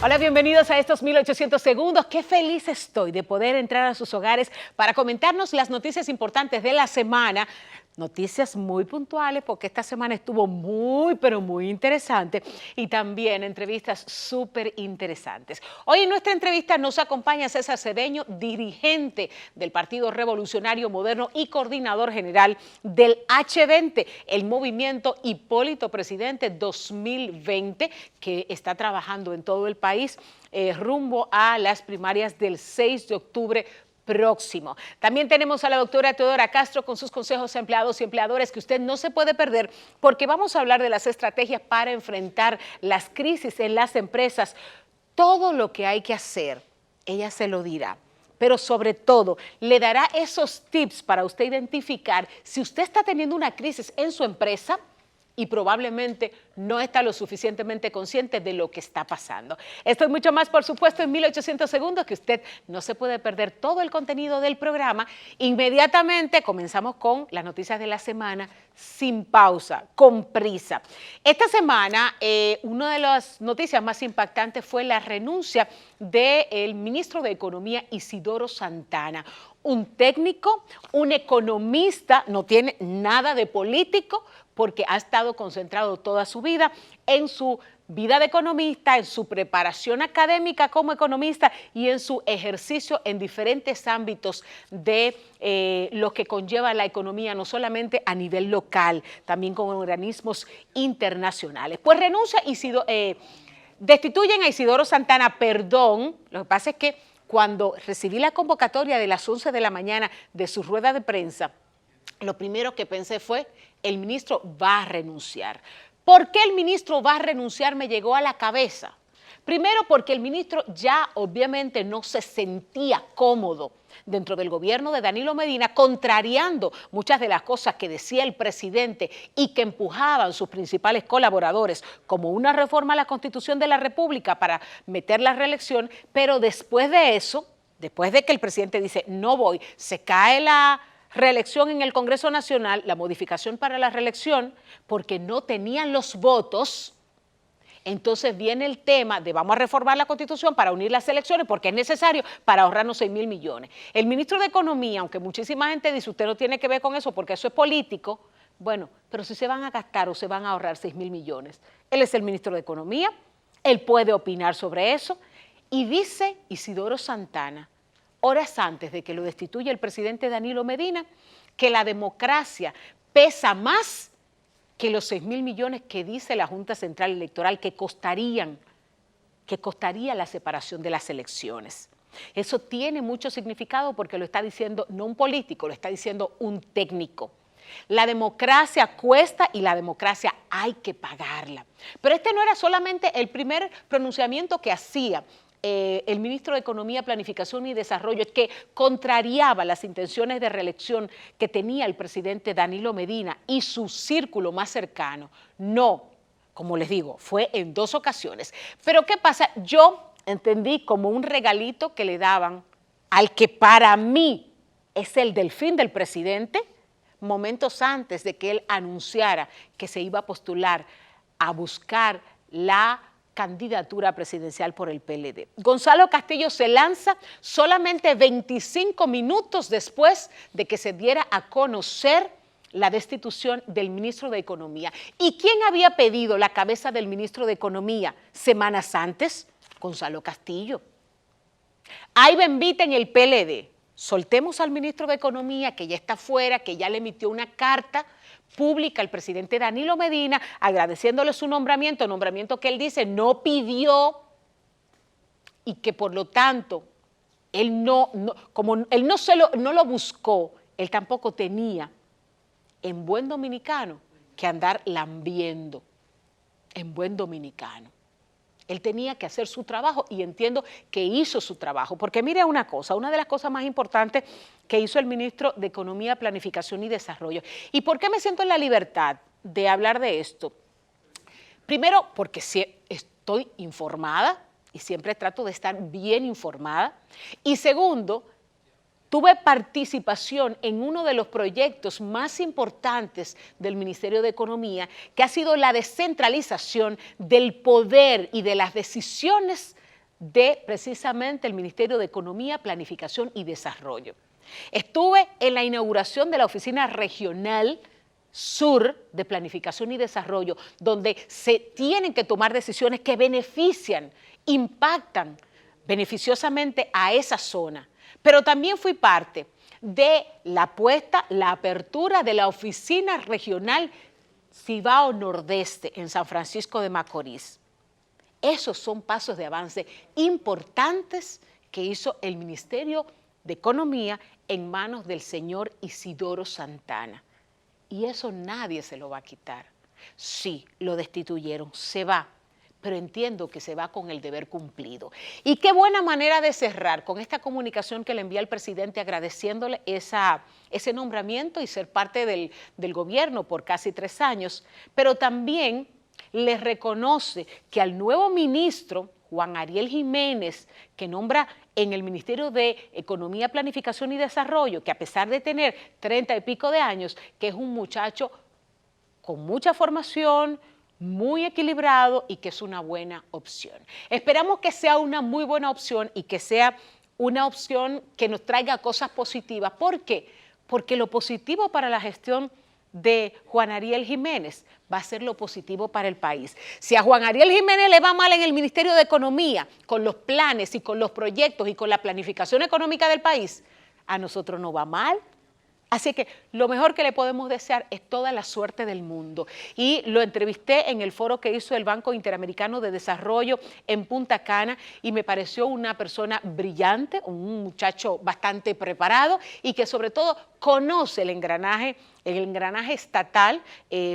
Hola, bienvenidos a estos 1800 segundos. Qué feliz estoy de poder entrar a sus hogares para comentarnos las noticias importantes de la semana. Noticias muy puntuales porque esta semana estuvo pero muy interesante y también entrevistas súper interesantes. Hoy en nuestra entrevista nos acompaña César Cedeño, dirigente del Partido Revolucionario Moderno y coordinador general del H20, el movimiento Hipólito Presidente 2020, que está trabajando en todo el país rumbo a las primarias del 6 de octubre próximo. También tenemos a la doctora Teodora Castro con sus consejos a empleados y empleadores que usted no se puede perder porque vamos a hablar de las estrategias para enfrentar las crisis en las empresas. Todo lo que hay que hacer, ella se lo dirá, pero sobre todo le dará esos tips para usted identificar si usted está teniendo una crisis en su empresa y probablemente no está lo suficientemente consciente de lo que está pasando. Esto y mucho más, por supuesto, en 1800 segundos, que usted no se puede perder todo el contenido del programa. Inmediatamente comenzamos con las noticias de la semana, sin pausa, con prisa. Esta semana, una de las noticias más impactantes fue la renuncia del ministro de Economía, Isidoro Santana. Un técnico, un economista, no tiene nada de político, porque ha estado concentrado toda su vida en su vida de economista, en su preparación académica como economista y en su ejercicio en diferentes ámbitos de lo que conlleva la economía, no solamente a nivel local, también con organismos internacionales. Pues destituyen a Isidoro Santana, lo que pasa es que cuando recibí la convocatoria de las 11 de la mañana de su rueda de prensa, lo primero que pensé fue, el ministro va a renunciar. ¿Por qué el ministro va a renunciar? Me llegó a la cabeza. Primero porque el ministro ya obviamente no se sentía cómodo dentro del gobierno de Danilo Medina, contrariando muchas de las cosas que decía el presidente y que empujaban sus principales colaboradores, como una reforma a la Constitución de la República para meter la reelección, pero después de eso, después de que el presidente dice no voy, se cae la reelección en el Congreso Nacional, la modificación para la reelección, porque no tenían los votos. Entonces viene el tema de vamos a reformar la Constitución para unir las elecciones porque es necesario para ahorrarnos 6.000 millones. El ministro de Economía, aunque muchísima gente dice usted no tiene que ver con eso porque eso es político, bueno, pero si se van a gastar o se van a ahorrar 6.000 millones, él es el ministro de Economía, él puede opinar sobre eso y dice Isidoro Santana, horas antes de que lo destituya el presidente Danilo Medina, que la democracia pesa más que los 6.000 millones que dice la Junta Central Electoral que costaría la separación de las elecciones. Eso tiene mucho significado porque lo está diciendo no un político, lo está diciendo un técnico. La democracia cuesta y la democracia hay que pagarla. Pero este no era solamente el primer pronunciamiento que hacía el ministro de Economía, Planificación y Desarrollo, que contrariaba las intenciones de reelección que tenía el presidente Danilo Medina y su círculo más cercano. No, como les digo, fue en 2 ocasiones. Pero ¿qué pasa? Yo entendí como un regalito que le daban al que para mí es el delfín del presidente, momentos antes de que él anunciara que se iba a postular a buscar la candidatura presidencial por el PLD. Gonzalo Castillo se lanza solamente 25 minutos después de que se diera a conocer la destitución del ministro de Economía. ¿Y quién había pedido la cabeza del ministro de Economía semanas antes? Gonzalo Castillo. Hay bembita en el PLD. Soltemos al ministro de Economía, que ya está fuera, que ya le emitió una carta pública al presidente Danilo Medina, agradeciéndole su nombramiento que él dice no pidió y que por lo tanto él no lo buscó, él tampoco tenía, en buen dominicano, que andar lambiendo, en buen dominicano. Él tenía que hacer su trabajo y entiendo que hizo su trabajo. Porque mire una cosa, una de las cosas más importantes que hizo el ministro de Economía, Planificación y Desarrollo. ¿Y por qué me siento en la libertad de hablar de esto? Primero, porque estoy informada y siempre trato de estar bien informada. Y segundo, tuve participación en uno de los proyectos más importantes del Ministerio de Economía, que ha sido la descentralización del poder y de las decisiones de precisamente el Ministerio de Economía, Planificación y Desarrollo. Estuve en la inauguración de la Oficina Regional Sur de Planificación y Desarrollo, donde se tienen que tomar decisiones que benefician, impactan beneficiosamente a esa zona. Pero también fui parte de la apertura de la Oficina Regional Cibao Nordeste en San Francisco de Macorís. Esos son pasos de avance importantes que hizo el Ministerio de Economía en manos del señor Isidoro Santana. Y eso nadie se lo va a quitar. Sí, lo destituyeron, se va, pero entiendo que se va con el deber cumplido. Y qué buena manera de cerrar con esta comunicación que le envía el presidente agradeciéndole ese nombramiento y ser parte del gobierno por casi 3 años, pero también le reconoce que al nuevo ministro, Juan Ariel Jiménez, que nombra en el Ministerio de Economía, Planificación y Desarrollo, que a pesar de tener 30 y pico de años, que es un muchacho con mucha formación, muy equilibrado y que es una buena opción. Esperamos que sea una muy buena opción y que sea una opción que nos traiga cosas positivas. ¿Por qué? Porque lo positivo para la gestión de Juan Ariel Jiménez va a ser lo positivo para el país. Si a Juan Ariel Jiménez le va mal en el Ministerio de Economía, con los planes y con los proyectos y con la planificación económica del país, a nosotros no va mal. Así que lo mejor que le podemos desear es toda la suerte del mundo. Y lo entrevisté en el foro que hizo el Banco Interamericano de Desarrollo en Punta Cana y me pareció una persona brillante, un muchacho bastante preparado y que sobre todo conoce el engranaje estatal,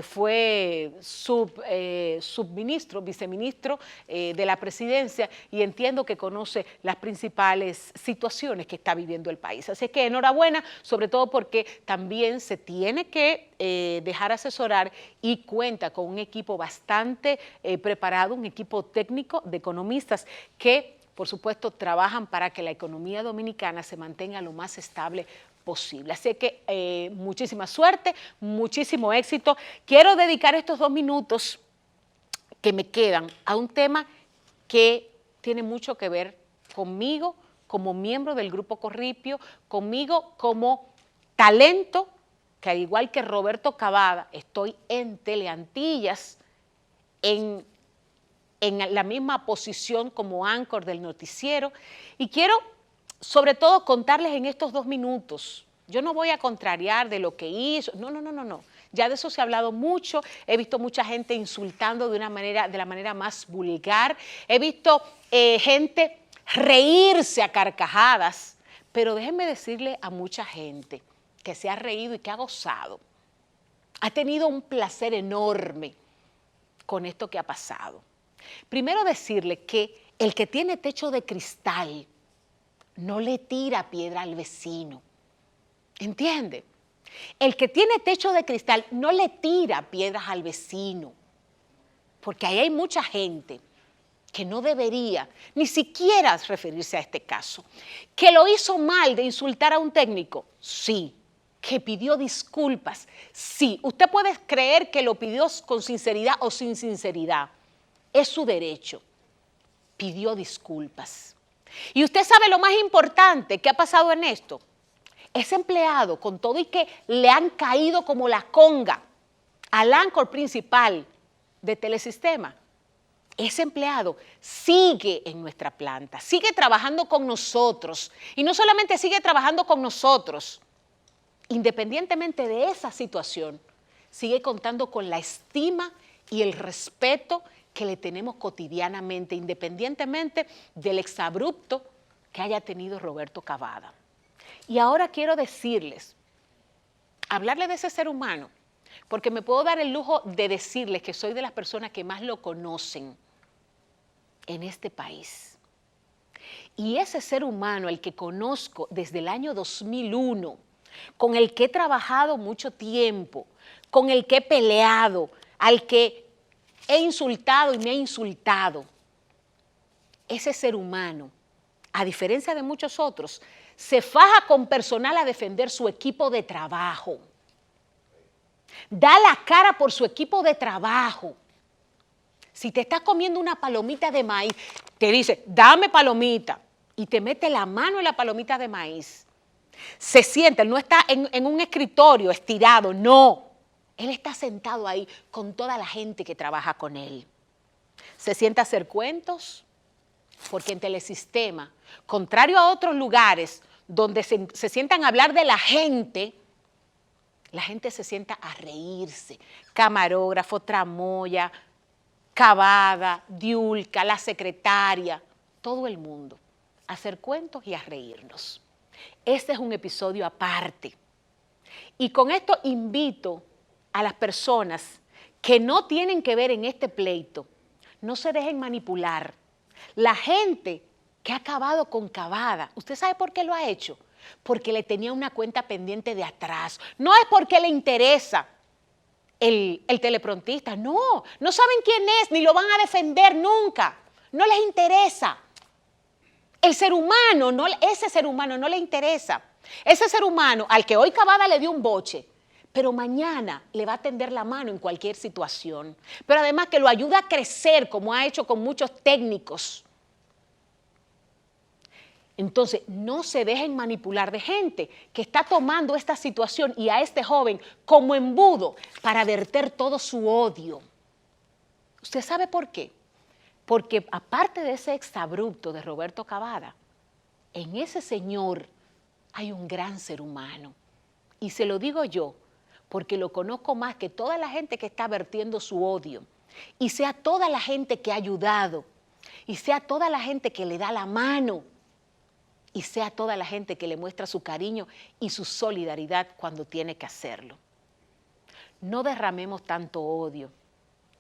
fue subministro, viceministro de la presidencia y entiendo que conoce las principales situaciones que está viviendo el país. Así que enhorabuena, sobre todo porque también se tiene que dejar asesorar y cuenta con un equipo bastante preparado, un equipo técnico de economistas que, por supuesto, trabajan para que la economía dominicana se mantenga lo más estable posible. Así que muchísima suerte, muchísimo éxito. Quiero dedicar estos 2 minutos que me quedan a un tema que tiene mucho que ver conmigo como miembro del Grupo Corripio, conmigo como talento, que al igual que Roberto Cavada, estoy en Teleantillas, en la misma posición como anchor del noticiero, y quiero sobre todo contarles en estos 2 minutos. Yo no voy a contrariar de lo que hizo, no. Ya de eso se ha hablado mucho, he visto mucha gente insultando de la manera más vulgar, he visto gente reírse a carcajadas, pero déjenme decirle a mucha gente que se ha reído y que ha gozado, ha tenido un placer enorme con esto que ha pasado. Primero decirle que el que tiene techo de cristal no le tira piedra al vecino, ¿entiende? El que tiene techo de cristal no le tira piedras al vecino, porque ahí hay mucha gente que no debería ni siquiera referirse a este caso. ¿Que lo hizo mal de insultar a un técnico? Sí. ¿Que pidió disculpas? Sí. Usted puede creer que lo pidió con sinceridad o sin sinceridad. Es su derecho. Pidió disculpas. Y usted sabe lo más importante que ha pasado en esto. Ese empleado, con todo y que le han caído como la conga al anchor principal de Telesistema, ese empleado sigue en nuestra planta, sigue trabajando con nosotros. Y no solamente sigue trabajando con nosotros, independientemente de esa situación, sigue contando con la estima y el respeto que le tenemos cotidianamente, independientemente del exabrupto que haya tenido Roberto Cavada. Y ahora quiero decirles, hablarles de ese ser humano, porque me puedo dar el lujo de decirles que soy de las personas que más lo conocen en este país. Y ese ser humano, el que conozco desde el año 2001, con el que he trabajado mucho tiempo, con el que he peleado, al que he insultado y me ha insultado. Ese ser humano, a diferencia de muchos otros, se faja con personal a defender su equipo de trabajo. Da la cara por su equipo de trabajo. Si te estás comiendo una palomita de maíz, te dice, dame palomita, y te mete la mano en la palomita de maíz. Se sienta, él no está en un escritorio estirado, no. Él está sentado ahí con toda la gente que trabaja con él. Se sienta a hacer cuentos, porque en Telesistema, contrario a otros lugares donde se sientan a hablar de la gente se sienta a reírse. Camarógrafo, tramoya, Cavada, Diulca, la secretaria, todo el mundo, a hacer cuentos y a reírnos. Este es un episodio aparte. Y con esto invito a las personas que no tienen que ver en este pleito, no se dejen manipular. La gente que ha acabado con Cavada, ¿usted sabe por qué lo ha hecho? Porque le tenía una cuenta pendiente de atrás. No es porque le interesa el telepromptista, no saben quién es, ni lo van a defender nunca. No les interesa. El ser humano, ese ser humano no le interesa. Ese ser humano al que hoy Cavada le dio un boche, pero mañana le va a tender la mano en cualquier situación. Pero además que lo ayuda a crecer, como ha hecho con muchos técnicos. Entonces, no se dejen manipular de gente que está tomando esta situación y a este joven como embudo para verter todo su odio. ¿Usted sabe por qué? Porque aparte de ese exabrupto de Roberto Cavada, en ese señor hay un gran ser humano. Y se lo digo yo, porque lo conozco más que toda la gente que está vertiendo su odio, y sea toda la gente que ha ayudado, y sea toda la gente que le da la mano, y sea toda la gente que le muestra su cariño y su solidaridad cuando tiene que hacerlo. No derramemos tanto odio.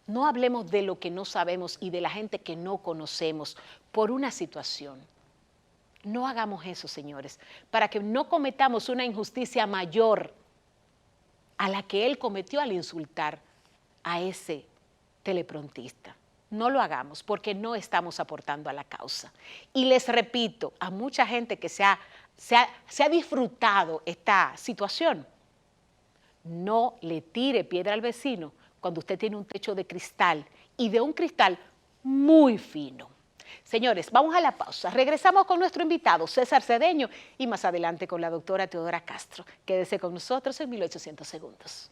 No hablemos de lo que no sabemos y de la gente que no conocemos por una situación. No hagamos eso, señores, para que no cometamos una injusticia mayor a la que él cometió al insultar a ese telepromptista. No lo hagamos porque no estamos aportando a la causa. Y les repito, a mucha gente que se ha disfrutado esta situación, no le tire piedra al vecino cuando usted tiene un techo de cristal y de un cristal muy fino. Señores, vamos a la pausa. Regresamos con nuestro invitado, César Cedeño, y más adelante con la doctora Teodora Castro. Quédese con nosotros en 1800 segundos.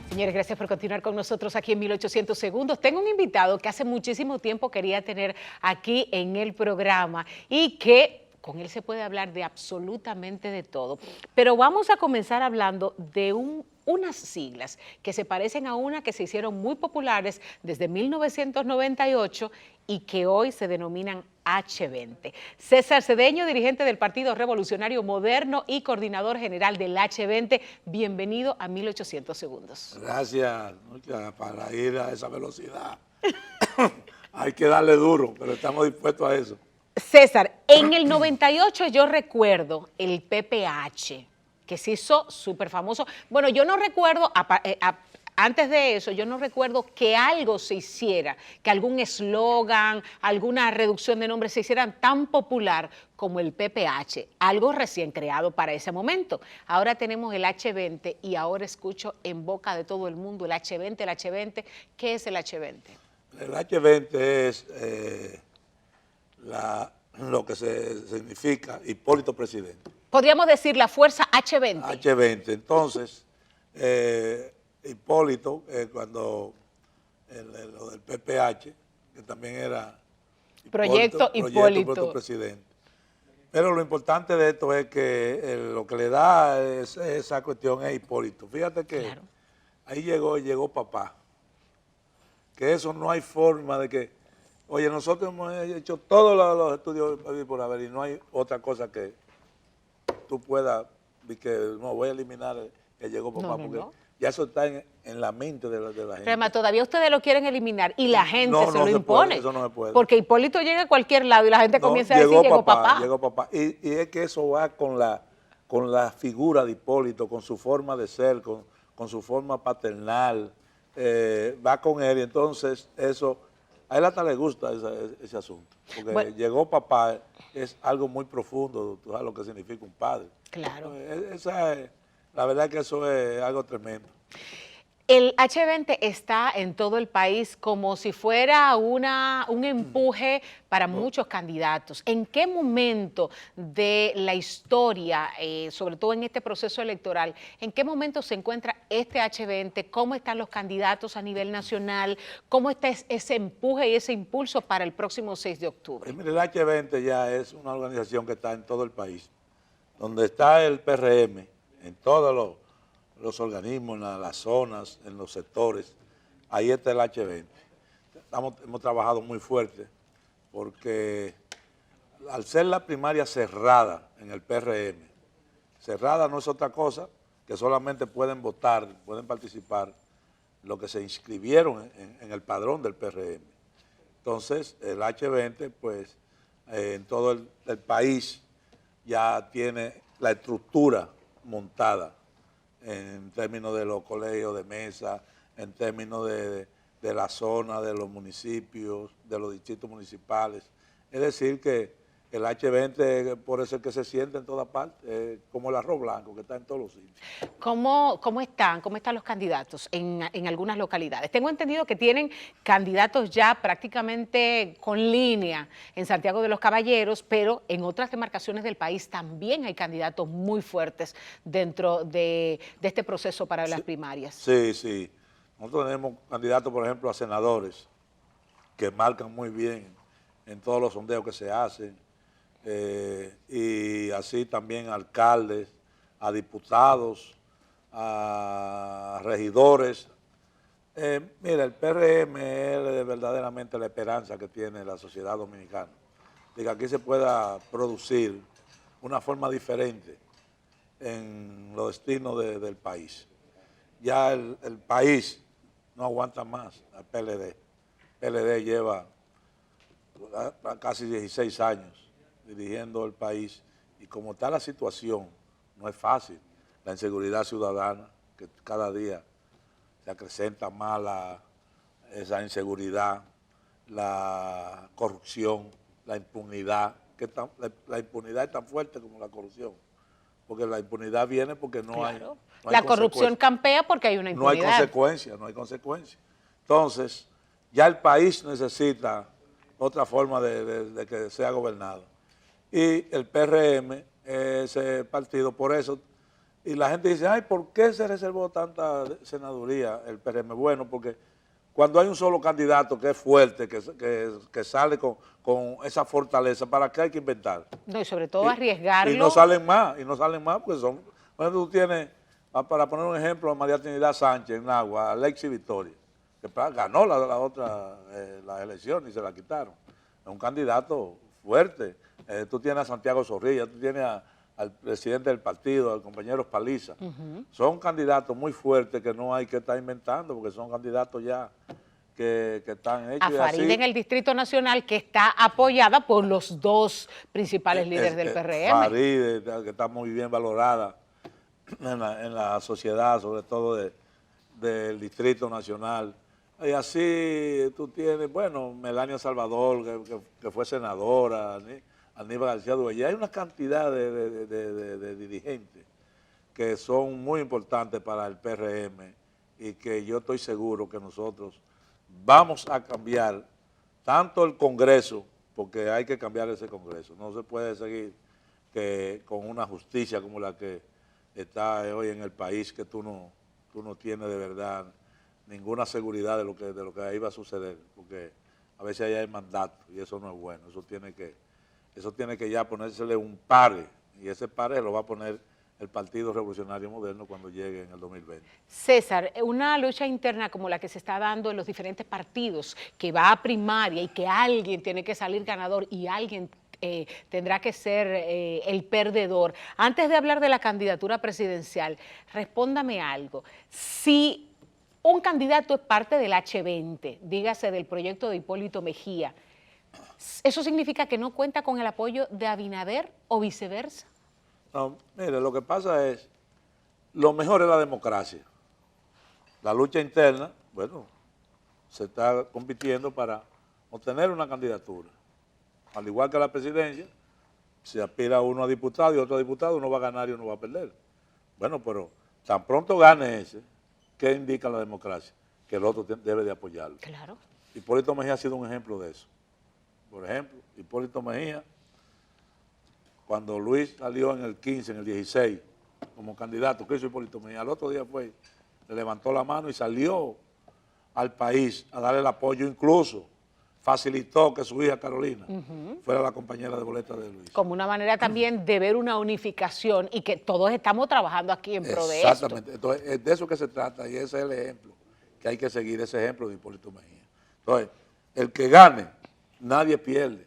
Señores, gracias por continuar con nosotros aquí en 1800 segundos. Tengo un invitado que hace muchísimo tiempo quería tener aquí en el programa y que con él se puede hablar de absolutamente de todo. Pero vamos a comenzar hablando de unas siglas que se parecen a una que se hicieron muy populares desde 1998 y que hoy se denominan H20. César Cedeño, dirigente del Partido Revolucionario Moderno y coordinador general del H20, bienvenido a 1800 segundos. Gracias, para ir a esa velocidad. Hay que darle duro, pero estamos dispuestos a eso. César, en el 98 yo recuerdo el PPH, que se hizo súper famoso. Bueno, yo no recuerdo, antes de eso, yo no recuerdo que algo se hiciera, que algún eslogan, alguna reducción de nombres se hicieran tan popular como el PPH, algo recién creado para ese momento. Ahora tenemos el H20 y ahora escucho en boca de todo el mundo el H20, el H20. ¿Qué es el H20? El H20 es lo que significa Hipólito Presidente. Podríamos decir la fuerza H20. H20. Entonces, Hipólito, cuando lo del PPH, que también era Proyecto Hipólito Presidente. Pero lo importante de esto es que lo que le da esa cuestión es Hipólito. Fíjate que claro, ahí llegó papá. Que eso no hay forma de que, oye, nosotros hemos hecho todos los estudios por haber y no hay otra cosa que tú puedas, que no voy a eliminar que llegó papá, porque Ya eso está en la mente de la gente. Pero además, todavía ustedes lo quieren eliminar y la gente No, se no lo se impone. puede, eso no se puede. Porque Hipólito llega a cualquier lado y la gente No, comienza a decir, llegó papá. Llegó papá. Y es que eso va con la figura de Hipólito, con su forma de ser, con su forma paternal, va con él y entonces eso, a él hasta le gusta ese asunto, porque Bueno, llegó papá es algo muy profundo, tú sabes lo que significa un padre. claro. La verdad que eso es algo tremendo. El H20 está en todo el país como si fuera un empuje para muchos candidatos. ¿En qué momento de la historia, sobre todo en este proceso electoral, en qué momento se encuentra este H20? ¿Cómo están los candidatos a nivel nacional? ¿Cómo está ese empuje y ese impulso para el próximo 6 de octubre? Mire, el H20 ya es una organización que está en todo el país, donde está el PRM, en todos los organismos, en las zonas, en los sectores, ahí está el H20. Hemos trabajado muy fuerte porque al ser la primaria cerrada en el PRM, cerrada no es otra cosa que solamente pueden votar, pueden participar los que se inscribieron en el padrón del PRM. Entonces, el H20, pues, en todo el país ya tiene la estructura montada en términos de los colegios de mesa, en términos de la zona, de los municipios, de los distritos municipales. Es decir, que el H20 por eso es que se siente en todas partes, como el arroz blanco que está en todos los sitios. ¿Cómo están los candidatos en algunas localidades? Tengo entendido que tienen candidatos ya prácticamente con línea en Santiago de los Caballeros, pero en otras demarcaciones del país también hay candidatos muy fuertes dentro de este proceso para las primarias. Sí, sí. Nosotros tenemos candidatos, por ejemplo, a senadores que marcan muy bien en todos los sondeos que se hacen, y así también a alcaldes, a diputados, a regidores. Mira, el PRM es verdaderamente la esperanza que tiene la sociedad dominicana, de que aquí se pueda producir una forma diferente en los destinos del país. Ya el país no aguanta más al PLD. El PLD lleva casi 16 años dirigiendo el país y como está la situación, no es fácil. La inseguridad ciudadana, que cada día se acrecenta más esa inseguridad, la corrupción, la impunidad, la impunidad es tan fuerte como la corrupción, porque la impunidad viene porque no hay la corrupción campea porque hay una impunidad. No hay consecuencia. Entonces, ya el país necesita otra forma de que sea gobernado. Y el PRM, ese partido, por eso, y la gente dice, ay, ¿por qué se reservó tanta senaduría el PRM? Bueno, porque cuando hay un solo candidato que es fuerte, que sale con esa fortaleza, ¿para qué hay que inventar? No, y sobre todo arriesgarlo. Y no salen más, porque son, por ejemplo, tú tienes, para poner un ejemplo, a María Trinidad Sánchez en Nagua, a Alexis Victoria, que ganó la elección y se la quitaron. Es un candidato fuerte. Tú tienes a Santiago Zorrilla, tú tienes al presidente del partido, al compañero Paliza. Son candidatos muy fuertes que no hay que estar inventando, porque son candidatos ya que están hechos. A Farideh en el Distrito Nacional, que está apoyada por los dos principales líderes del PRM. Farideh, que está muy bien valorada en la sociedad, sobre todo del Distrito Nacional. Y así tú tienes, bueno, Melania Salvador, que fue senadora, Aníbal García Duelle. Hay una cantidad de dirigentes que son muy importantes para el PRM y que yo estoy seguro que nosotros vamos a cambiar tanto el Congreso, porque hay que cambiar ese Congreso. No se puede seguir con una justicia como la que está hoy en el país, que tú no tienes de verdad ninguna seguridad de lo que ahí va a suceder, porque a veces ahí hay mandato y eso no es bueno. Eso tiene que ya ponérsele un pare, y ese pare lo va a poner el Partido Revolucionario Moderno cuando llegue en el 2020. César, una lucha interna como la que se está dando en los diferentes partidos, que va a primaria y que alguien tiene que salir ganador y alguien tendrá que ser el perdedor. Antes de hablar de la candidatura presidencial, respóndame algo. Si un candidato es parte del H20, dígase del proyecto de Hipólito Mejía, ¿eso significa que no cuenta con el apoyo de Abinader o viceversa? No, mire, lo que pasa es, lo mejor es la democracia. La lucha interna, bueno, se está compitiendo para obtener una candidatura. Al igual que la presidencia, si aspira uno a diputado y otro a diputado, uno va a ganar y uno va a perder. Bueno, pero tan pronto gane ese, ¿qué indica la democracia? Que el otro debe de apoyarlo. Claro. Hipólito Mejía ha sido un ejemplo de eso. Por ejemplo, Hipólito Mejía, cuando Luis salió en el 15, en el 16, como candidato, ¿qué hizo Hipólito Mejía? Al otro día fue, le levantó la mano y salió al país a darle el apoyo, incluso facilitó que su hija Carolina fuera la compañera de boleta de Luis. Como una manera también de ver una unificación y que todos estamos trabajando aquí en pro de esto. Exactamente. Entonces, es de eso que se trata y ese es el ejemplo que hay que seguir, ese ejemplo de Hipólito Mejía. Entonces, el que gane, nadie pierde,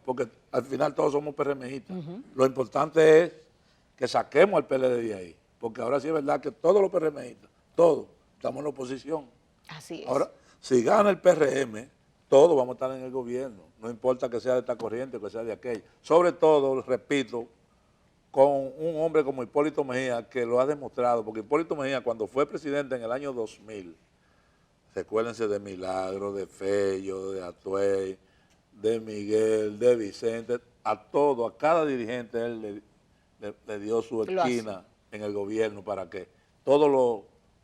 porque al final todos somos PRMistas. Lo importante es que saquemos al PLD de ahí, porque ahora sí es verdad que todos los PRMistas, todos, estamos en la oposición. Así es. Ahora, si gana el PRM, todos vamos a estar en el gobierno, no importa que sea de esta corriente o que sea de aquella. Sobre todo, repito, con un hombre como Hipólito Mejía, que lo ha demostrado, porque Hipólito Mejía, cuando fue presidente en el año 2000, recuérdense de Milagro, de Fello, de Atuey, de Miguel, de Vicente, a todo, a cada dirigente él le dio su esquina en el gobierno para que todos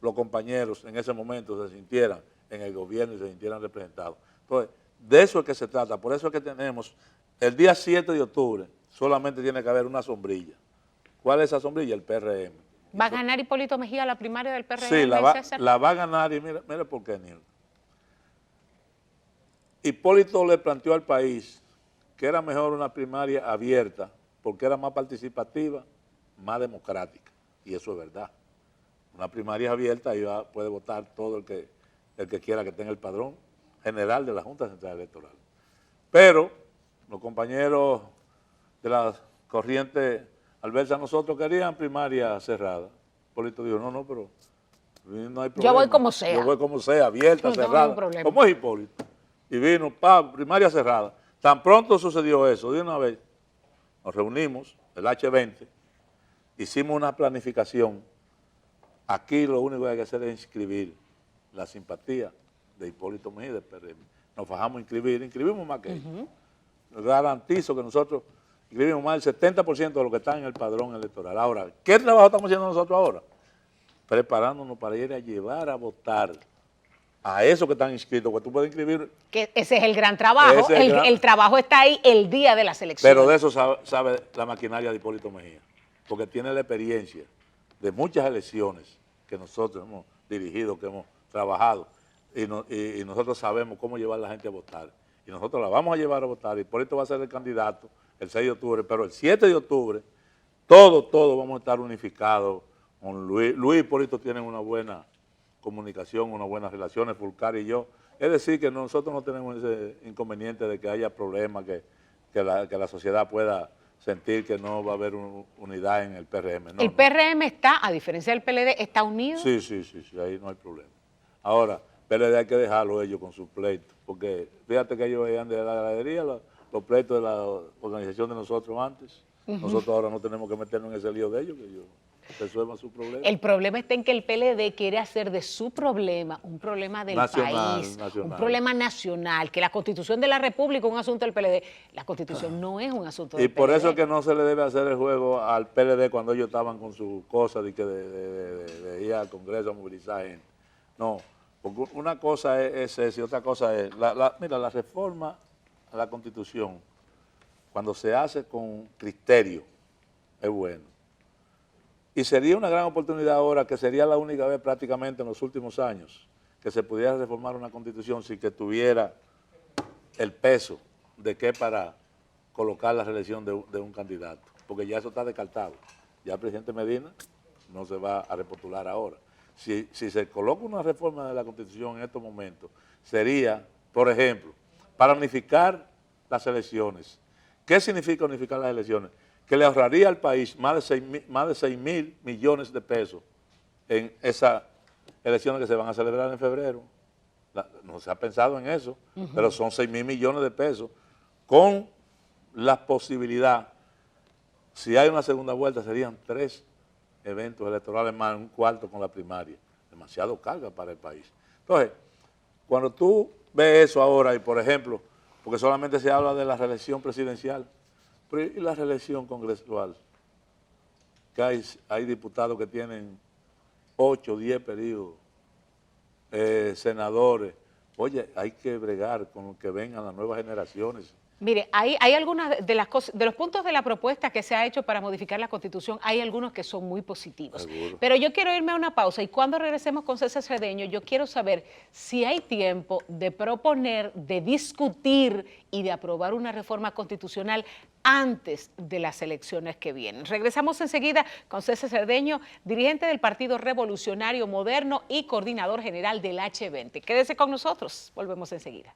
los compañeros en ese momento se sintieran en el gobierno y se sintieran representados. Entonces, de eso es que se trata, por eso es que tenemos, el día 7 de octubre solamente tiene que haber una sombrilla. ¿Cuál es esa sombrilla? El PRM. ¿Va a ganar Hipólito Mejía la primaria del PRM? Sí, la va a ganar y mire por qué, Nilda. Hipólito le planteó al país que era mejor una primaria abierta porque era más participativa, más democrática, y eso es verdad. Una primaria abierta y puede votar todo el que quiera que tenga el padrón general de la Junta Central Electoral. Pero los compañeros de la corriente adversa a nosotros querían primaria cerrada. Hipólito dijo, no, pero no hay problema. Yo voy como sea. Yo voy como sea, abierta, no cerrada. ¿Cómo es Hipólito? Y vino, primaria cerrada. Tan pronto sucedió eso, de una vez, nos reunimos, el H20, hicimos una planificación. Aquí lo único que hay que hacer es inscribir la simpatía de Hipólito Mejía del PRM. Nos fajamos a inscribimos más que ellos. Garantizo que nosotros inscribimos más del 70% de lo que está en el padrón electoral. Ahora, ¿qué trabajo estamos haciendo nosotros ahora? Preparándonos para ir a llevar a votar a esos que están inscritos, porque tú puedes inscribir. Que ese es el gran trabajo, el trabajo está ahí el día de las elecciones. Pero de eso sabe la maquinaria de Hipólito Mejía, porque tiene la experiencia de muchas elecciones que nosotros hemos dirigido, que hemos trabajado, y nosotros sabemos cómo llevar a la gente a votar. Y nosotros la vamos a llevar a votar, y Hipólito va a ser el candidato el 6 de octubre, pero el 7 de octubre, todos vamos a estar unificados con Luis. Luis y Hipólito tienen una buena comunicación, unas buenas relaciones, Fulcar y yo. Es decir, que nosotros no tenemos ese inconveniente de que haya problemas, que la sociedad pueda sentir que no va a haber unidad en el PRM. No, el PRM está, a diferencia del PLD, está unido. Sí, ahí no hay problema. Ahora, PLD hay que dejarlo ellos con sus pleitos, porque fíjate que ellos veían de la ganadería los pleitos de la organización de nosotros antes. Nosotros ahora no tenemos que meternos en ese lío de ellos, que ellos resuelvan su problema. El problema está en que el PLD quiere hacer de su problema un problema del país, un problema nacional, que la Constitución de la República es un asunto del PLD. La Constitución no es un asunto del PLD. Y por eso es que no se le debe hacer el juego al PLD cuando ellos estaban con sus cosas de ir al Congreso a movilizar gente. No, porque una cosa es eso y otra cosa es, mira, la reforma a la Constitución, cuando se hace con criterio, es bueno. Y sería una gran oportunidad ahora, que sería la única vez prácticamente en los últimos años, que se pudiera reformar una Constitución sin que tuviera el peso de que para colocar la reelección de un candidato, porque ya eso está descartado. Ya el presidente Medina no se va a repostular ahora. Si se coloca una reforma de la Constitución en estos momentos, sería, por ejemplo, para unificar las elecciones, ¿Qué significa unificar las elecciones? Que le ahorraría al país más de 6.000 millones de pesos en esas elecciones que se van a celebrar en febrero. No se ha pensado en eso, pero son 6.000 millones de pesos con la posibilidad, si hay una segunda vuelta, serían 3 eventos electorales más, un cuarto con la primaria. Demasiado carga para el país. Entonces, cuando tú ves eso ahora, y por ejemplo, porque solamente se habla de la reelección presidencial, pero ¿y la reelección congresual? Que hay diputados que tienen 8, 10 periodos, senadores. Oye, hay que bregar con que vengan las nuevas generaciones. Mire, hay algunas de las cosas, de los puntos de la propuesta que se ha hecho para modificar la Constitución, hay algunos que son muy positivos. Seguro. Pero yo quiero irme a una pausa y cuando regresemos con César Cedeño, yo quiero saber si hay tiempo de proponer, de discutir y de aprobar una reforma constitucional antes de las elecciones que vienen. Regresamos enseguida con César Cedeño, dirigente del Partido Revolucionario Moderno y coordinador general del H20. Quédese con nosotros, volvemos enseguida.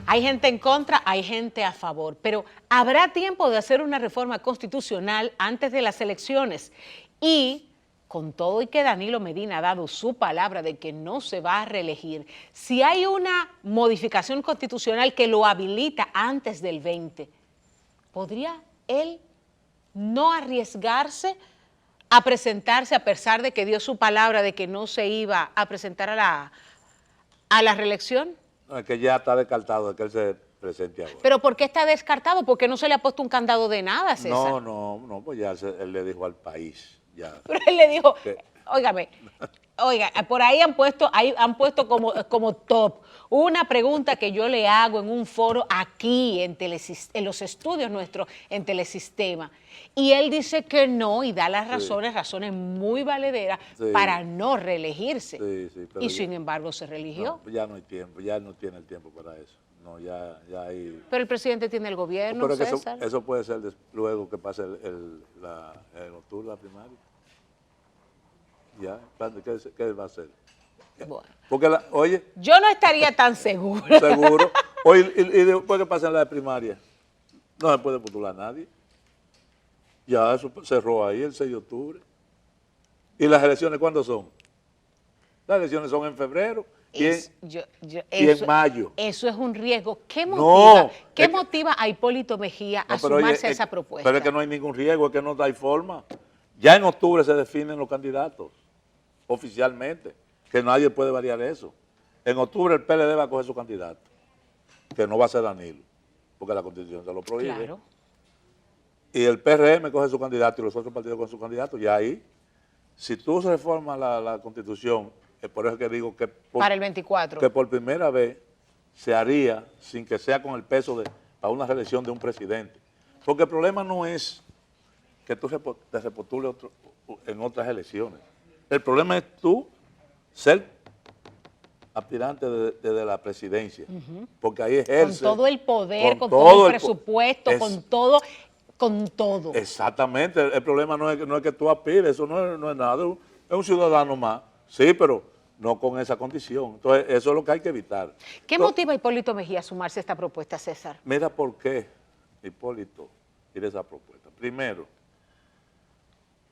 Hay gente en contra, hay gente a favor, pero habrá tiempo de hacer una reforma constitucional antes de las elecciones. Y con todo y que Danilo Medina ha dado su palabra de que no se va a reelegir, si hay una modificación constitucional que lo habilita antes del 20, ¿podría él no arriesgarse a presentarse a pesar de que dio su palabra de que no se iba a presentar a la reelección? No, es que ya está descartado de que él se presente ahora. ¿Pero por qué está descartado? ¿Por qué no se le ha puesto un candado de nada, César? No, pues ya él le dijo al país. Ya. Pero él le dijo, ¿Qué? óigame, oiga, por ahí han puesto como top una pregunta que yo le hago en un foro aquí en los estudios nuestros en Telesistema. Y él dice que no y da las razones muy valederas para no reelegirse. Y sin embargo se religió. No, ya no hay tiempo, ya no tiene el tiempo para eso. No, ya hay... Pero el presidente tiene el gobierno, pero César. eso puede ser luego que pase en octubre la primaria. Ya, ¿qué va a hacer? Bueno. Porque, oye... Yo no estaría tan segura. Seguro. Oye, y después que pasen la primaria, no se puede postular nadie. Ya eso cerró ahí el 6 de octubre. ¿Y las elecciones cuándo son? Las elecciones son en febrero y en mayo. Eso es un riesgo. ¿Qué motiva a Hipólito Mejía a sumarse a esa propuesta? Pero es que no hay ningún riesgo, es que no hay forma. Ya en octubre se definen los candidatos, oficialmente, que nadie puede variar eso. En octubre el PLD va a coger su candidato, que no va a ser Danilo, porque la Constitución se lo prohíbe. Claro. Y el PRM coge su candidato y los otros partidos cogen su candidato, ya ahí, si tú reformas la Constitución, es por eso que digo que para el 24. Que por primera vez se haría sin que sea con el peso para una reelección de un presidente. Porque el problema no es que tú te repostules en otras elecciones. El problema es tú ser aspirante de la presidencia, porque ahí ejerce... Con todo el poder, con todo el presupuesto, con todo. Exactamente, el problema no es que tú aspires, eso no es nada, es un ciudadano más, sí, pero no con esa condición. Entonces, eso es lo que hay que evitar. ¿Qué motiva a Hipólito Mejía a sumarse a esta propuesta, César? Mira por qué Hipólito quiere esa propuesta. Primero,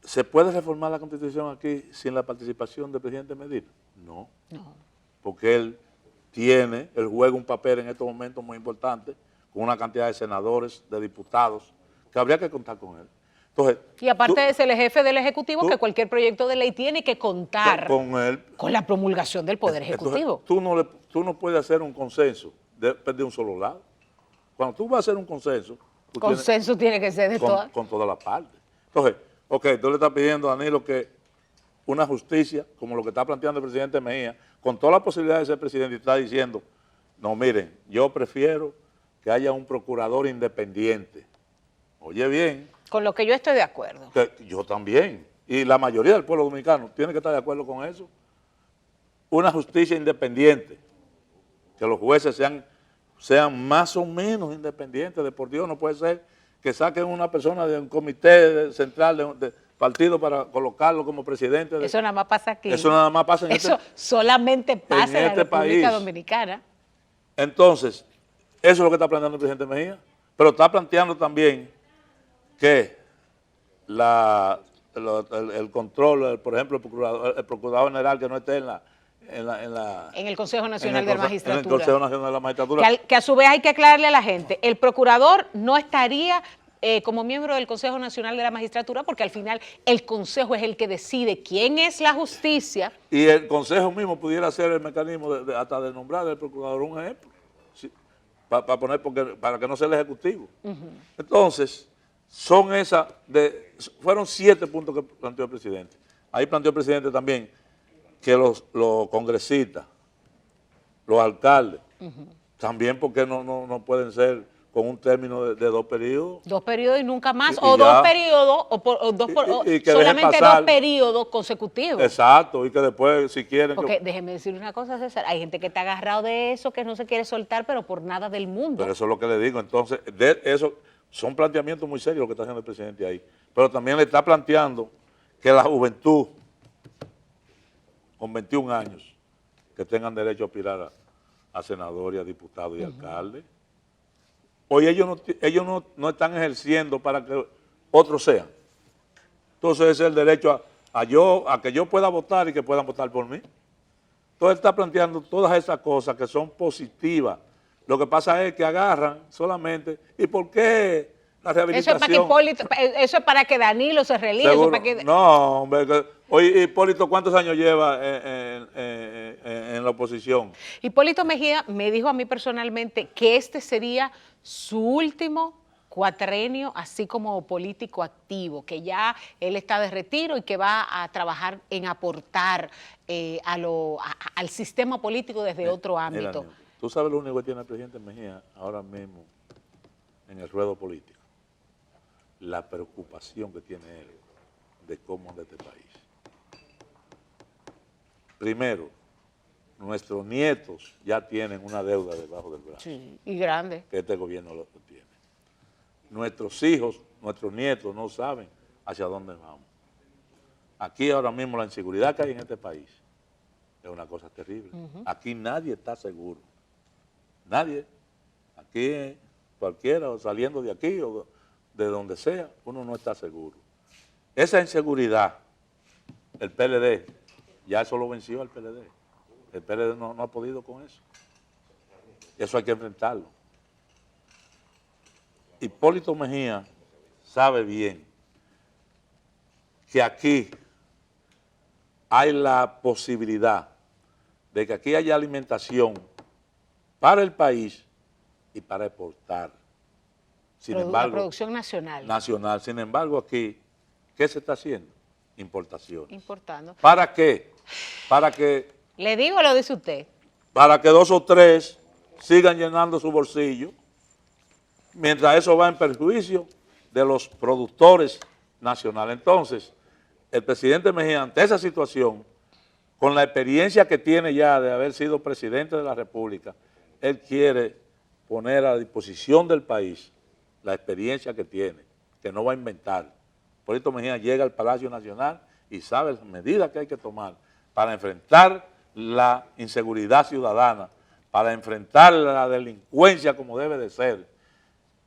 ¿se puede reformar la Constitución aquí sin la participación del presidente Medina? No. Porque él juega un papel en estos momentos muy importante, con una cantidad de senadores, de diputados, que habría que contar con él. Entonces, y aparte de ser el jefe del Ejecutivo, que cualquier proyecto de ley tiene que contar con la promulgación del Poder Ejecutivo. Entonces, tú no puedes hacer un consenso de un solo lado. Cuando tú vas a hacer un consenso... Consenso tiene que ser de todas. Con todas las partes. Entonces, tú le estás pidiendo a Danilo que una justicia, como lo que está planteando el presidente Mejía, con toda la posibilidad de ser presidente, y está diciendo, no, miren, yo prefiero que haya un procurador independiente. Oye bien. Con lo que yo estoy de acuerdo. Yo también. y la mayoría del pueblo dominicano tiene que estar de acuerdo con eso, una justicia independiente, que los jueces sean más o menos independientes. De por Dios, no puede ser que saquen una persona de un comité central de partido para colocarlo como presidente. Eso nada más pasa aquí. Eso nada más pasa en Eso solamente pasa en la República país. Dominicana. Entonces, eso es lo que está planteando el presidente Mejía, pero está planteando también que el control, por ejemplo, el procurador general que no esté en el Consejo Nacional de la Magistratura. En el Consejo Nacional de la Magistratura. Que a su vez hay que aclararle a la gente, el procurador no estaría como miembro del Consejo Nacional de la Magistratura, porque al final el Consejo es el que decide quién es la justicia. Y el Consejo mismo pudiera ser el mecanismo hasta de nombrar al procurador, un ejemplo, ¿sí? para que no sea el Ejecutivo. Entonces, fueron 7 puntos que planteó el presidente. Ahí planteó el presidente también que los congresistas, los alcaldes, también porque no pueden ser con un término de 2 periodos. 2 periodos y nunca más, y o ya. 2 periodos, solamente 2 periodos consecutivos. Exacto, y que después, si quieren... Porque déjeme decir una cosa, César, hay gente que está agarrado de eso, que no se quiere soltar, pero por nada del mundo. Pero eso es lo que le digo. Entonces, eso son planteamientos muy serios lo que está haciendo el presidente ahí. Pero también le está planteando que la juventud, con 21 años, que tengan derecho a aspirar a senador y a diputado y alcalde. Hoy ellos no están ejerciendo para que otros sean. Entonces ese es el derecho a que yo pueda votar y que puedan votar por mí. Entonces está planteando todas esas cosas que son positivas. Lo que pasa es que agarran solamente. ¿Y por qué la rehabilitación? Eso es para que Danilo se relije. No, hombre. Oye, Hipólito, ¿cuántos años lleva en la oposición? Hipólito Mejía me dijo a mí personalmente que este sería su último cuatrenio, así como político activo, que ya él está de retiro y que va a trabajar en aportar al sistema político desde otro ámbito. Mira, tú sabes lo único que tiene el presidente Mejía ahora mismo en el ruedo político, la preocupación que tiene él de cómo anda este país. Primero, nuestros nietos ya tienen una deuda debajo del brazo. Sí, y grande. Que este gobierno lo tiene. Nuestros hijos, nuestros nietos no saben hacia dónde vamos. Aquí ahora mismo la inseguridad que hay en este país es una cosa terrible. Aquí nadie está seguro. Nadie. Aquí cualquiera, o saliendo de aquí o de donde sea, uno no está seguro. Esa inseguridad, el PLD, ya eso lo venció al PLD. El PLD no ha podido con eso. Eso hay que enfrentarlo. Hipólito Mejía sabe bien que aquí hay la posibilidad de que aquí haya alimentación para el país y para exportar. Sin embargo, la producción nacional. Nacional. Sin embargo, aquí, ¿qué se está haciendo? Importaciones. Importando. ¿Para qué? Para que... ¿Le digo o lo dice usted? Para que 2 o 3 sigan llenando su bolsillo, mientras eso va en perjuicio de los productores nacionales. Entonces, el presidente Mejía, ante esa situación, con la experiencia que tiene ya de haber sido presidente de la República, él quiere poner a disposición del país la experiencia que tiene, que no va a inventar. Hipólito Mejía llega al Palacio Nacional y sabe las medidas que hay que tomar para enfrentar la inseguridad ciudadana, para enfrentar la delincuencia como debe de ser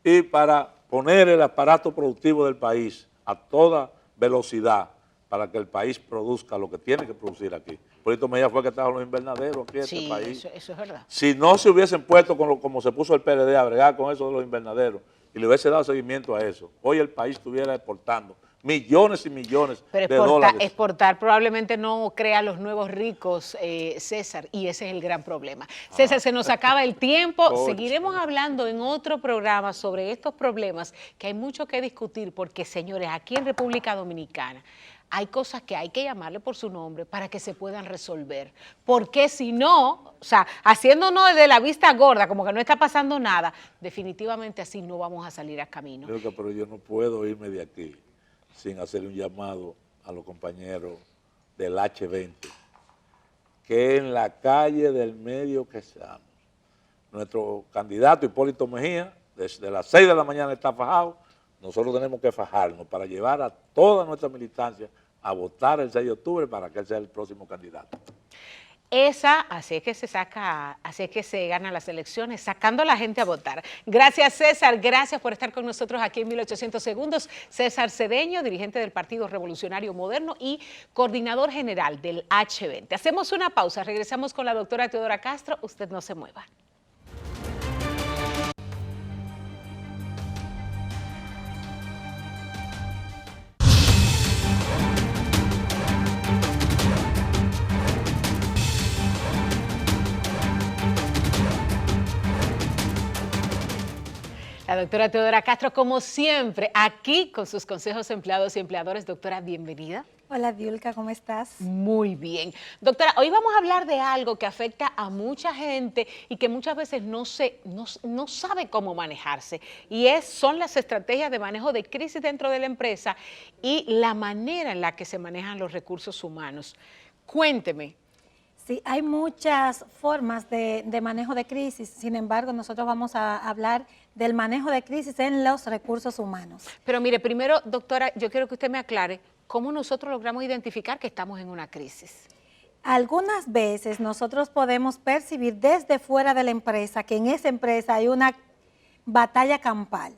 y para poner el aparato productivo del país a toda velocidad para que el país produzca lo que tiene que producir aquí. Hipólito Mejía fue que trajo los invernaderos aquí en este país. Eso es verdad. Si no se hubiesen puesto como se puso el PLD a bregar con eso de los invernaderos y le hubiese dado seguimiento a eso, hoy el país estuviera exportando millones y millones de dólares. Exportar probablemente no crea los nuevos ricos, César, y ese es el gran problema. César, se nos acaba el tiempo. Seguiremos hablando en otro programa sobre estos problemas, que hay mucho que discutir, porque, señores, aquí en República Dominicana hay cosas que hay que llamarle por su nombre para que se puedan resolver. Porque si no, o sea, haciéndonos de la vista gorda, como que no está pasando nada, definitivamente así no vamos a salir a camino. Pero yo no puedo irme de aquí sin hacer un llamado a los compañeros del H20 que en la calle del medio que seamos. Nuestro candidato Hipólito Mejía, desde las 6 de la mañana está fajado. Nosotros tenemos que fajarnos para llevar a toda nuestra militancia a votar el 6 de octubre para que él sea el próximo candidato. Así es que se saca, así es que se ganan las elecciones, sacando a la gente a votar. Gracias, César, gracias por estar con nosotros aquí en 1800 segundos. César Cedeño, dirigente del Partido Revolucionario Moderno y coordinador general del H20. Hacemos una pausa, regresamos con la doctora Teodora Castro, usted no se mueva. La doctora Teodora Castro, como siempre, aquí con sus consejos empleados y empleadores. Doctora, bienvenida. Hola, Diulka, ¿cómo estás? Muy bien. Doctora, hoy vamos a hablar de algo que afecta a mucha gente y que muchas veces no sabe cómo manejarse. Y son las estrategias de manejo de crisis dentro de la empresa y la manera en la que se manejan los recursos humanos. Cuénteme. Sí, hay muchas formas de manejo de crisis. Sin embargo, nosotros vamos a hablar del manejo de crisis en los recursos humanos. Pero mire, primero, doctora, yo quiero que usted me aclare cómo nosotros logramos identificar que estamos en una crisis. Algunas veces nosotros podemos percibir desde fuera de la empresa que en esa empresa hay una batalla campal.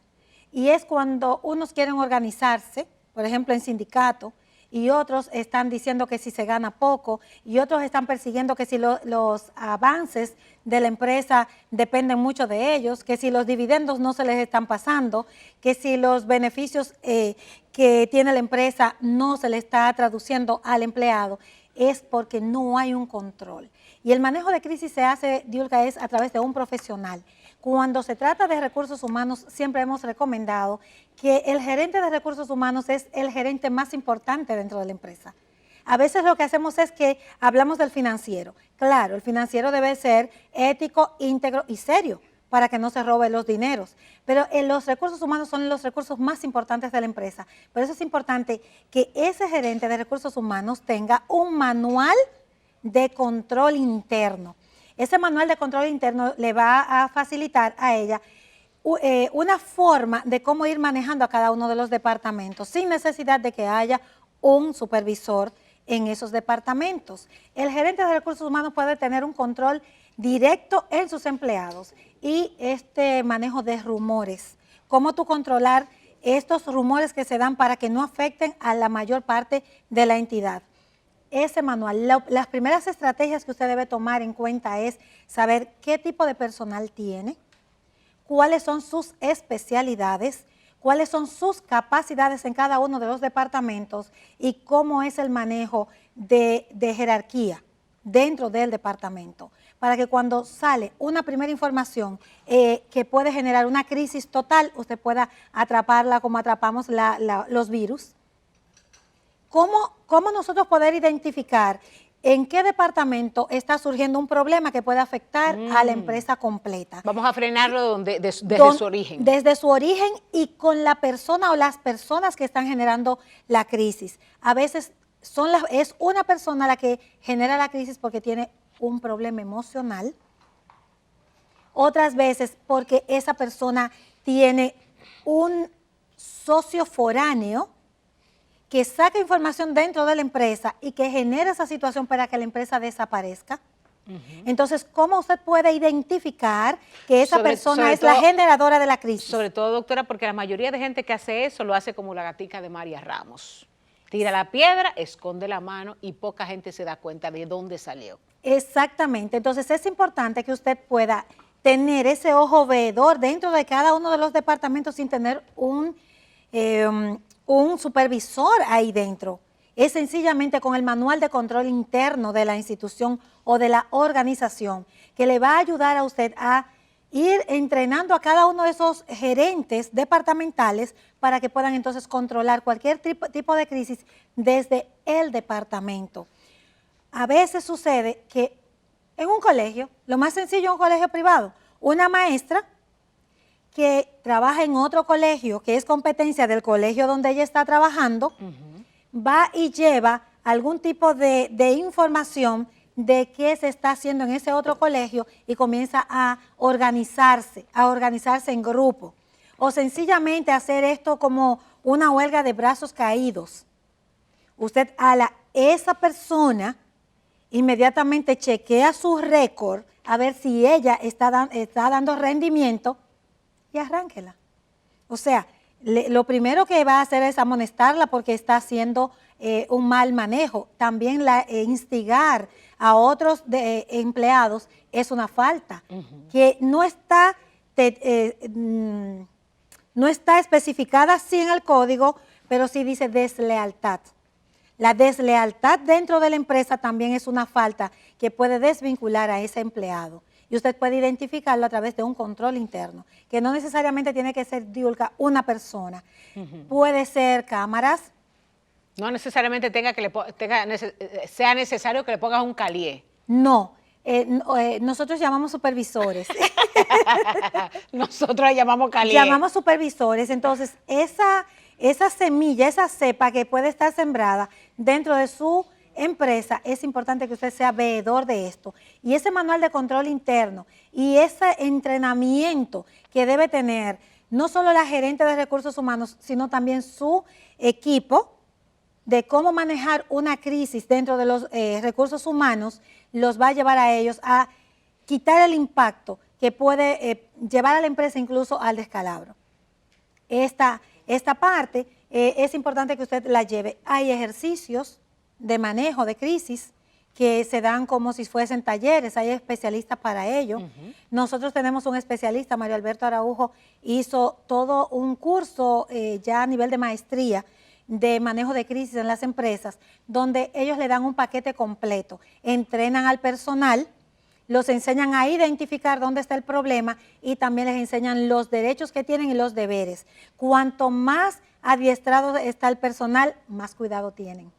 Y es cuando unos quieren organizarse, por ejemplo en sindicato, y otros están diciendo que si se gana poco, y otros están persiguiendo que si los avances de la empresa dependen mucho de ellos, que si los dividendos no se les están pasando, que si los beneficios que tiene la empresa no se le está traduciendo al empleado, es porque no hay un control. Y el manejo de crisis se hace, Diulka, es a través de un profesional. Cuando se trata de recursos humanos, siempre hemos recomendado que el gerente de recursos humanos es el gerente más importante dentro de la empresa. A veces lo que hacemos es que hablamos del financiero. Claro, el financiero debe ser ético, íntegro y serio para que no se robe los dineros. Pero los recursos humanos son los recursos más importantes de la empresa. Por eso es importante que ese gerente de recursos humanos tenga un manual de control interno. Ese manual de control interno le va a facilitar a ella una forma de cómo ir manejando a cada uno de los departamentos sin necesidad de que haya un supervisor en esos departamentos. El gerente de recursos humanos puede tener un control directo en sus empleados y este manejo de rumores. Cómo tú controlar estos rumores que se dan para que no afecten a la mayor parte de la entidad. Ese manual, las primeras estrategias que usted debe tomar en cuenta es saber qué tipo de personal tiene, cuáles son sus especialidades, cuáles son sus capacidades en cada uno de los departamentos y cómo es el manejo de jerarquía dentro del departamento, para que cuando sale una primera información que puede generar una crisis total, usted pueda atraparla como atrapamos los virus. ¿Cómo nosotros poder identificar en qué departamento está surgiendo un problema que puede afectar a la empresa completa? Vamos a frenarlo desde su origen. Desde su origen y con la persona o las personas que están generando la crisis. A veces es una persona la que genera la crisis porque tiene un problema emocional. Otras veces porque esa persona tiene un socio foráneo que saca información dentro de la empresa y que genera esa situación para que la empresa desaparezca. Entonces, ¿cómo usted puede identificar que esa persona es la generadora de la crisis? Sobre todo, doctora, porque la mayoría de gente que hace eso lo hace como la gatica de María Ramos. Tira la piedra, esconde la mano y poca gente se da cuenta de dónde salió. Exactamente. Entonces, es importante que usted pueda tener ese ojo veedor dentro de cada uno de los departamentos sin tener un supervisor ahí dentro. Es sencillamente con el manual de control interno de la institución o de la organización que le va a ayudar a usted a ir entrenando a cada uno de esos gerentes departamentales para que puedan entonces controlar cualquier tipo de crisis desde el departamento. A veces sucede que en un colegio, lo más sencillo en un colegio privado, una maestra que trabaja en otro colegio, que es competencia del colegio donde ella está trabajando, va y lleva algún tipo de información de qué se está haciendo en ese otro colegio y comienza a organizarse en grupo. O sencillamente hacer esto como una huelga de brazos caídos. Usted esa persona inmediatamente chequea su récord a ver si ella está dando rendimiento y arránquela. O sea, lo primero que va a hacer es amonestarla porque está haciendo un mal manejo. También instigar a otros empleados es una falta que no está especificada así en el código, pero sí dice deslealtad. La deslealtad dentro de la empresa también es una falta que puede desvincular a ese empleado. Y usted puede identificarlo a través de un control interno, que no necesariamente tiene que ser, Diulka, una persona. Puede ser cámaras. No necesariamente sea necesario que le pongas un calié. No, nosotros llamamos supervisores. Nosotros le llamamos calié. Llamamos supervisores, entonces esa semilla, esa cepa que puede estar sembrada dentro de su empresa, es importante que usted sea veedor de esto. Y ese manual de control interno y ese entrenamiento que debe tener no solo la gerente de recursos humanos, sino también su equipo, de cómo manejar una crisis dentro de los recursos humanos, los va a llevar a ellos a quitar el impacto que puede llevar a la empresa incluso al descalabro. Esta parte es importante que usted la lleve. Hay ejercicios de manejo de crisis que se dan como si fuesen talleres, hay especialistas para ello. Nosotros tenemos un especialista, Mario Alberto Araujo, hizo todo un curso ya a nivel de maestría de manejo de crisis en las empresas, donde ellos le dan un paquete completo, entrenan al personal, los enseñan a identificar dónde está el problema y también les enseñan los derechos que tienen y los deberes. Cuanto más adiestrado está el personal, más cuidado tienen.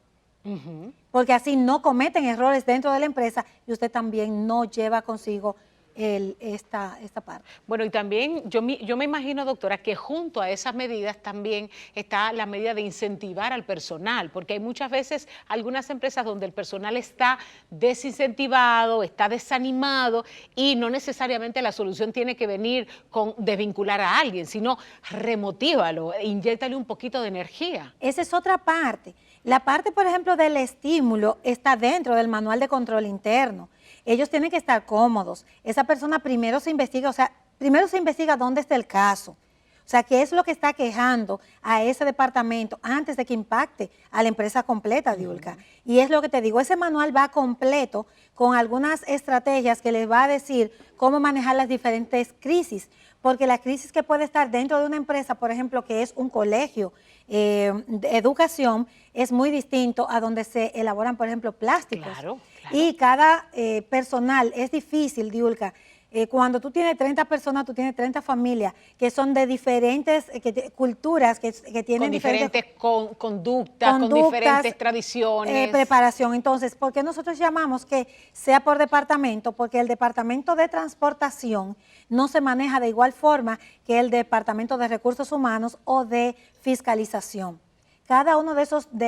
Porque así no cometen errores dentro de la empresa y usted también no lleva consigo esta parte. Bueno, y también yo me imagino, doctora, que junto a esas medidas también está la medida de incentivar al personal, porque hay muchas veces algunas empresas donde el personal está desincentivado, está desanimado y no necesariamente la solución tiene que venir con desvincular a alguien, sino remotívalo, inyéctale un poquito de energía. Esa es otra parte. La parte, por ejemplo, del estímulo está dentro del manual de control interno. Ellos tienen que estar cómodos. Esa persona primero se investiga dónde está el caso. O sea, qué es lo que está quejando a ese departamento antes de que impacte a la empresa completa, Diulka. Y es lo que te digo, ese manual va completo con algunas estrategias que les va a decir cómo manejar las diferentes crisis. Porque la crisis que puede estar dentro de una empresa, por ejemplo, que es un colegio de educación, es muy distinto a donde se elaboran, por ejemplo, plásticos. Claro. Y cada personal es difícil, Diulka. Cuando tú tienes 30 personas, tú tienes 30 familias que son de diferentes culturas, que tienen con diferentes conductas, con diferentes tradiciones. Preparación. Entonces, ¿por qué nosotros llamamos que sea por departamento? Porque el departamento de transportación no se maneja de igual forma que el departamento de recursos humanos o de fiscalización. Cada uno de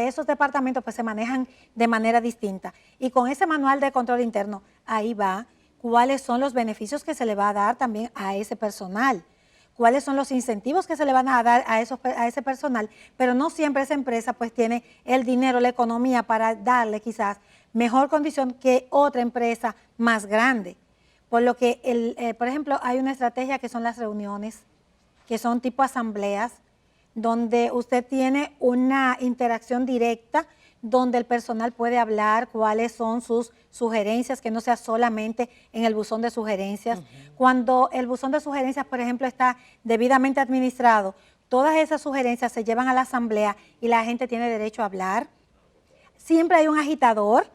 esos departamentos pues se manejan de manera distinta. Y con ese manual de control interno, ahí va cuáles son los beneficios que se le va a dar también a ese personal, cuáles son los incentivos que se le van a dar a ese personal, pero no siempre esa empresa pues tiene el dinero, la economía para darle quizás mejor condición que otra empresa más grande. Por lo que, por ejemplo, hay una estrategia que son las reuniones, que son tipo asambleas, donde usted tiene una interacción directa, donde el personal puede hablar cuáles son sus sugerencias, que no sea solamente en el buzón de sugerencias. Cuando el buzón de sugerencias, por ejemplo, está debidamente administrado, todas esas sugerencias se llevan a la asamblea y la gente tiene derecho a hablar. Siempre hay un agitador,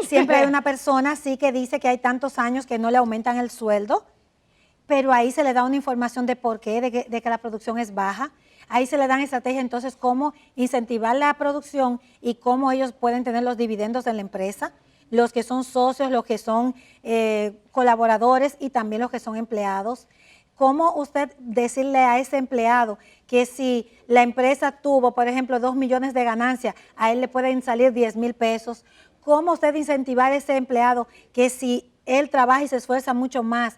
siempre hay una persona así que dice que hay tantos años que no le aumentan el sueldo, pero ahí se le da una información de por qué, de que la producción es baja. Ahí se le dan estrategias, entonces, cómo incentivar la producción y cómo ellos pueden tener los dividendos de la empresa, los que son socios, los que son colaboradores y también los que son empleados. ¿cómo usted decirle a ese empleado que si la empresa tuvo, por ejemplo, 2 millones de ganancias, a él le pueden salir 10,000 pesos? ¿Cómo usted incentivar a ese empleado que si él trabaja y se esfuerza mucho más,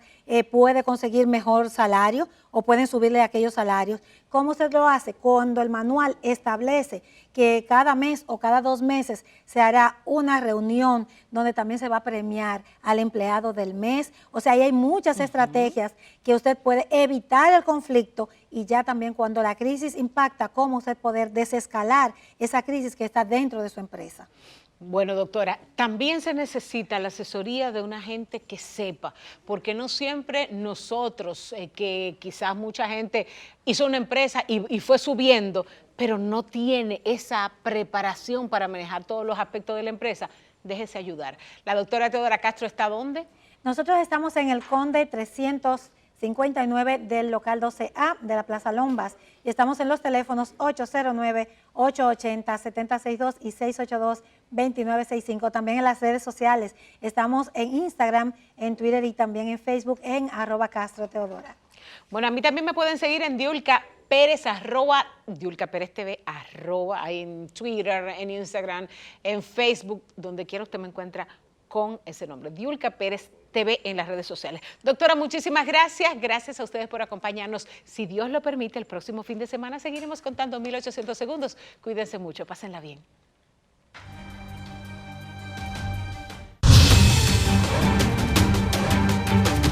puede conseguir mejor salario o pueden subirle aquellos salarios? ¿Cómo usted lo hace? Cuando el manual establece que cada mes o cada 2 meses se hará una reunión donde también se va a premiar al empleado del mes. O sea, ahí hay muchas estrategias que usted puede evitar el conflicto y ya también cuando la crisis impacta, cómo usted poder desescalar esa crisis que está dentro de su empresa. Bueno, doctora, también se necesita la asesoría de una gente que sepa, porque no siempre nosotros, que quizás mucha gente hizo una empresa y fue subiendo, pero no tiene esa preparación para manejar todos los aspectos de la empresa, déjese ayudar. La doctora Teodora Castro está ¿dónde? Nosotros estamos en el Conde 359 del local 12A de la Plaza Lombas y estamos en los teléfonos 809-880-762 y 682-2965. También en las redes sociales, estamos en Instagram, en Twitter y también en Facebook en @CastroTeodora. Bueno, a mí también me pueden seguir en Diulca Pérez, Diulca Pérez TV, ahí en Twitter, en Instagram, en Facebook, donde quiera usted me encuentra con ese nombre, Diulca Pérez TV en las redes sociales. Doctora, muchísimas gracias. Gracias a ustedes por acompañarnos. Si Dios lo permite, el próximo fin de semana seguiremos contando 1800 segundos. Cuídense mucho, pásenla bien.